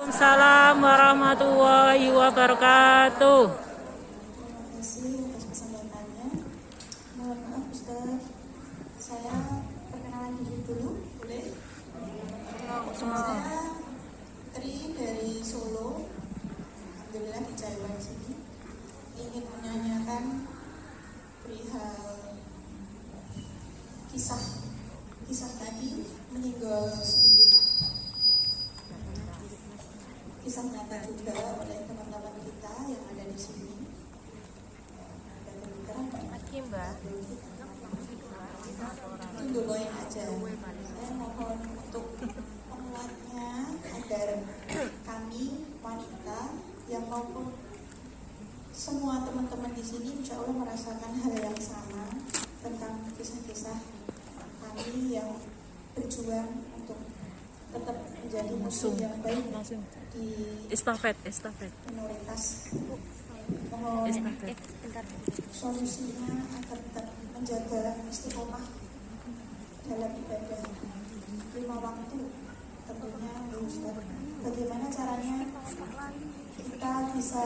Waalaikumsalam warahmatullahi wabarakatuh. Terima kasih atas kesempatannya. Mohon maaf Ustaz, saya perkenalan diri dulu, boleh? Saya Tri dari Solo, alhamdulillah di Jawa di sini. Ingin menanyakan perihal kisah tadi, menyinggung sedikit kisah nyata juga oleh teman-teman kita yang ada di sini. Ada pemikiran tunggu poin aja. Saya mohon untuk penguatnya agar kami wanita yang maupun semua teman-teman di sini insya Allah merasakan hal yang sama tentang kisah-kisah kami yang berjuang untuk tetap menjadi muslim yang baik di Estafet. minoritas. Mohon solusinya agar tetap menjaga istiqomah dalam ibadah 5 waktu tentunya. Bagaimana caranya kita bisa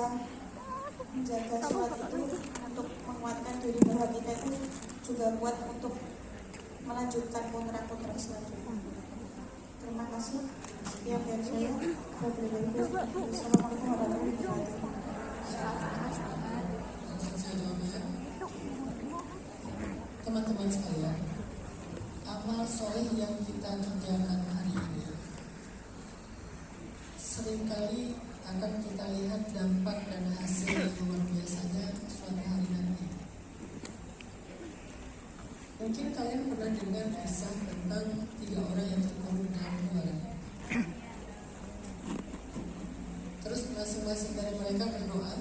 menjaga sholat itu untuk menguatkan diri bahwa kita itu juga kuat untuk melanjutkan putra-putra selanjutnya. Terima kasih. Sekian dari saya. Assalamualaikum warahmatullahi wabarakatuh. Teman-teman sekalian, amal soleh yang kita kerjakan hari ini seringkali akan kita lihat dampak dan hasil yang luar biasanya suatu hari nanti. Mungkin kalian pernah dengar kisah tentang 3 orang yang terkurung dalam gua. Terus masing-masing dari mereka berdoa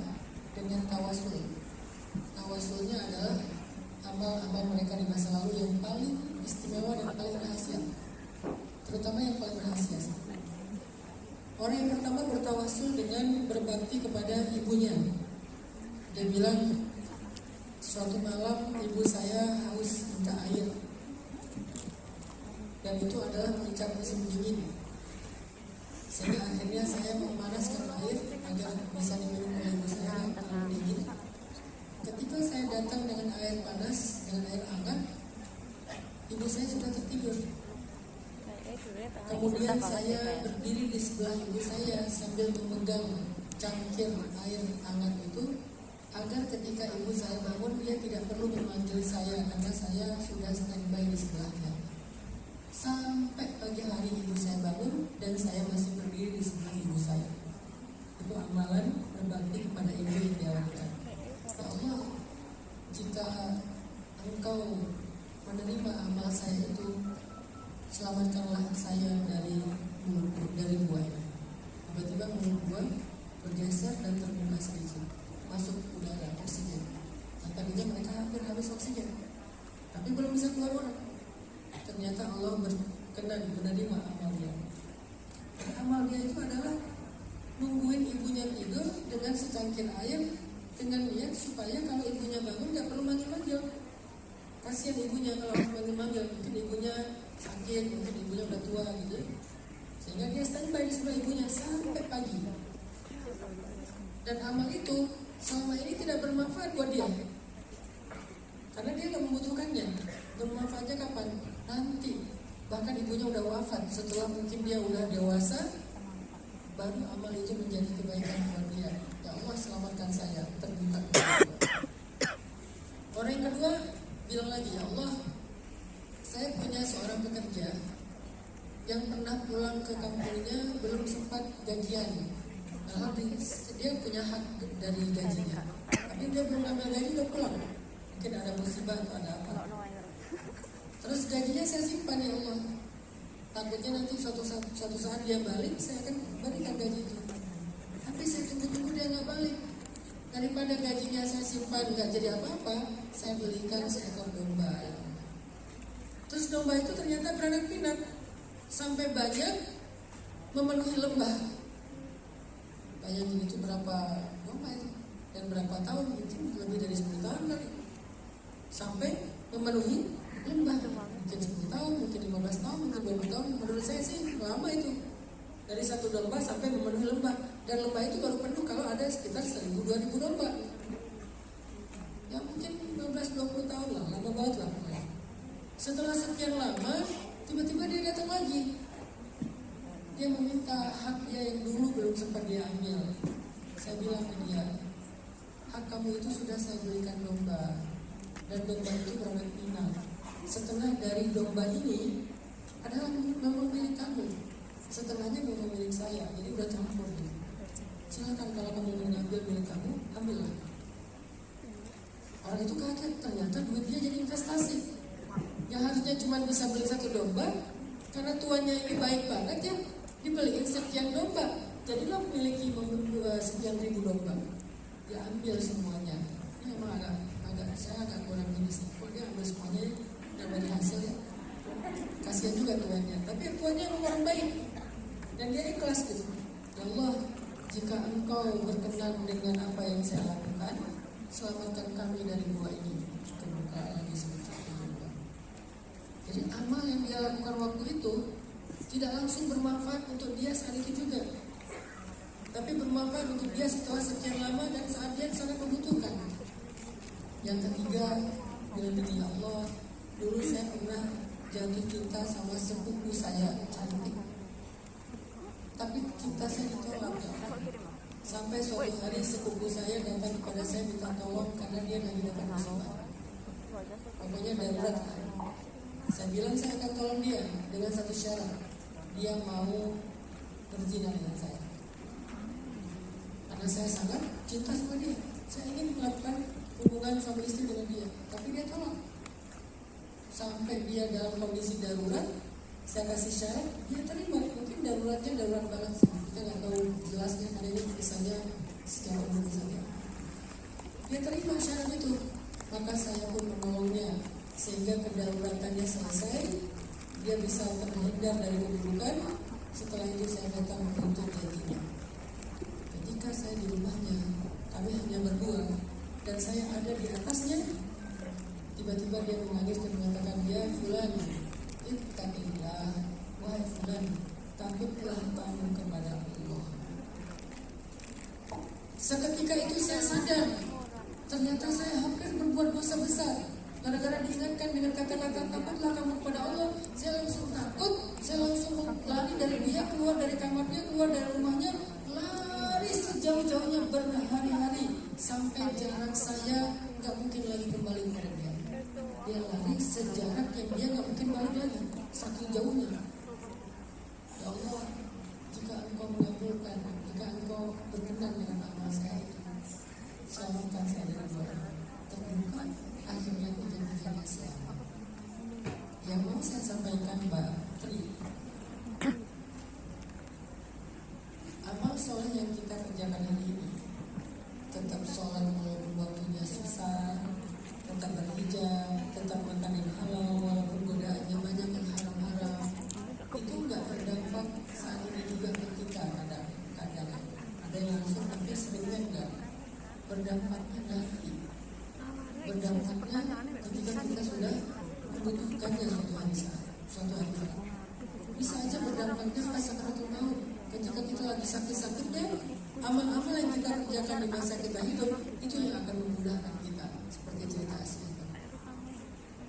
dengan tawasul. Tawasulnya adalah amal-amal mereka di masa lalu yang paling istimewa dan paling rahasia, terutama yang paling rahasia. Orang yang pertama bertawasul dengan berbakti kepada ibunya. Dia bilang, suatu malam ibu saya haus minta air, dan itu adalah puncak musim dingin, sehingga akhirnya saya memanaskan air agar bisa diminum oleh ibu saya kalau dingin. Ketika saya datang dengan air panas, dengan air hangat, ibu saya sudah tertidur. Kemudian saya berdiri di sebelah ibu saya sambil memegang cangkir air hangat itu, agar ketika ibu saya bangun, dia tidak perlu memanggil saya karena saya sudah standby di sebelahnya. Sampai pagi hari ibu saya bangun dan saya masih berdiri di sebelah ibu saya. Itu amalan berbakti kepada ibu yang diawalkan. Ya Allah, jika Engkau menerima amal saya itu, selamatkanlah saya dari buaya. Tiba-tiba mulut buaya bergeser dan terbuka sedikit, masuk udara, oksigen. Tadinya mereka hampir habis oksigen, tapi belum bisa keluar. Ternyata Allah berkenan menerima amalnya. Amal dia itu adalah nungguin ibunya tidur dengan secangkir air, dengan niat supaya kalau ibunya bangun gak perlu manggil-manggil. Kasihan ibunya kalau harus manggil-manggil, mungkin ibunya sakit, mungkin ibunya udah tua gitu. Sehingga dia standby di sebelah ibunya sampai pagi. Dan amal itu selama ini tidak bermanfaat buat dia, karena dia gak membutuhkannya. Bermanfaatnya kapan? Nanti. Bahkan ibunya udah wafat, setelah mungkin dia udah dewasa, baru amal itu menjadi kebaikan buat dia. Ya Allah, selamatkan saya, terbuka. Orang yang kedua bilang lagi, ya Allah, saya punya seorang pekerja yang pernah pulang ke kampungnya belum sempat gajian. Dia punya hak dari gajinya, tapi dia belum ambil gaji, udah pulang. Mungkin ada musibah atau ada apa. Terus gajinya saya simpan, ya Allah, takutnya nanti suatu saat dia balik, saya akan berikan gaji itu. Tapi saya tunggu dia nggak balik. Daripada gajinya saya simpan nggak jadi apa-apa, saya belikan seekor domba. Terus domba itu ternyata beranak pinak sampai banyak memenuhi lembah. Bayangin itu berapa domba itu, dan berapa tahun, mungkin lebih dari 10 tahun kali, sampai memenuhi lembah. Mungkin 10 tahun, mungkin 15 tahun, mungkin 20 tahun. Menurut saya sih lama itu. dari satu domba sampai memenuhi lembah, dan lembah itu baru penuh kalau ada sekitar 1000-2000 domba. Ya mungkin 15-20 tahun lah, lama banget lah. Setelah sekian lama, tiba-tiba dia datang lagi. Dia meminta hak dia yang dulu belum sempat dia ambil. Saya bilang ke dia, hak kamu itu sudah saya belikan domba, dan domba itu beranak pinak. Setengah dari domba ini adalah memang milik kamu, setengahnya memang milik saya, jadi udah campur. Silakan kalau kamu mau ngambil milik kamu, ambillah. Orang itu kaget, ternyata duit dia jadi investasi. Yang harusnya cuma bisa beli satu domba, karena tuannya ini baik banget ya, dibeliin sekian domba, jadilah memiliki sekian ribu domba. Dia ambil semuanya. Ini emang saya agak kurang gini sih. Kok dia ambil semuanya dan bagi hasil ya. Kasihan juga tuannya. Tapi tuannya emang orang baik, dan dia ikhlas gitu. Ya Allah, jika engkau berkenan dengan apa yang saya lakukan, selamatkan kami dari gua ini. Terbuka lagi sebentar. Jadi amal yang dia lakukan waktu itu tidak langsung bermanfaat untuk dia saat itu juga, tapi bermanfaat untuk dia setelah sekian lama dan saat dia sangat membutuhkan. Yang ketiga, bila Allah, dulu saya pernah jatuh cinta sama sepupu saya cantik, tapi cinta saya ditolak. Sampai suatu hari sepupu saya datang kepada saya minta tolong karena dia lagi dapat musibah. Pokoknya darurat. Saya bilang saya akan tolong dia dengan satu syarat, dia mau berzina dengan saya. Karena saya sangat cinta sama dia, saya ingin melakukan hubungan suami istri dengan dia, tapi dia tolak. Sampai dia dalam kondisi darurat, saya kasih syarat, dia terima. Mungkin daruratnya darurat banget sih, kita nggak tahu jelasnya karena ini misalnya secara umum saja. Dia terima syarat itu, maka saya pun menolongnya sehingga kedaruratannya selesai, dia bisa terhindar dari keburukan. Setelah itu saya datang untuk janjinya. Ketika saya di rumahnya, kami hanya berdua, dan saya ada di atasnya. Tiba-tiba dia menangis dan mengatakan, ya Fulan, ittaqillah, wahai Fulan, takutlah kamu kepada Allah. Seketika itu saya sadar, ternyata saya hampir berbuat dosa besar. Gara-gara diingatkan dengan kata-kata takutlah kamu kepada Allah, saya langsung takut, saya langsung lari dari dia, keluar dari kamarnya, keluar dari rumahnya, lari sejauh-jauhnya berhari-hari sampai jarak saya nggak mungkin lagi kembali kepada dia. Dia lari sejarak yang dia nggak mungkin balik lagi, saking jauhnya. Ya Allah, jika engkau mengabulkan, jika engkau berkenan dengan amal saya itu, selamatkan saya dari dosa. Terbuka, akhirnya kejadiannya selamat. Yang mau saya sampaikan Mbak Tri, amal soleh yang kita kerjakan hari ini, tetap sholat walaupun waktunya susah, tetap berhijab, tetap makan yang halal walaupun godaannya banyak yang haram-haram, itu nggak berdampak saat ini juga ke kita. Kadang ada yang langsung, tapi seringnya enggak. Berdampaknya nanti, berdampaknya ketika kita sudah membutuhkannya suatu hari. Bisa aja berdampaknya pas sakaratul maut, ketika kita lagi sakit-sakitnya, amal-amal yang kita kerjakan di masa kita hidup itu yang akan memudahkan kita, seperti cerita asli.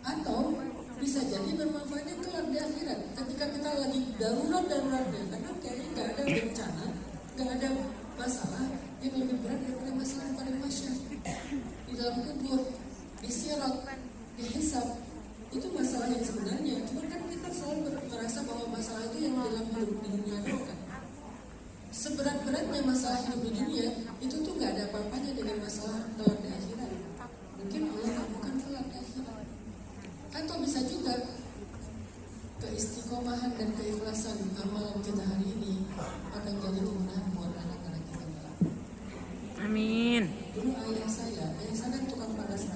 Atau bisa jadi bermanfaatnya kelak di akhirat, ketika kita lagi darurat-daruratnya, karena kayaknya nggak ada bencana, nggak ada masalah yang lebih berat daripada masalah pada masyarakat di dalam kubur, di sirat, di hisab. Itu masalah yang sebenarnya, cuma kan kita selalu merasa bahwa masalah itu yang dalam hidup di dunia itu kan. Seberat-beratnya masalah hidup di dunia itu tuh nggak ada apa-apanya dengan masalah kelak di akhirat. Mungkin Allah bukan kelak di akhirat. Atau bisa juga keistiqomahan dan keikhlasan amal kita hari ini akan jadi kemudahan buat anak-anak kita. Amin.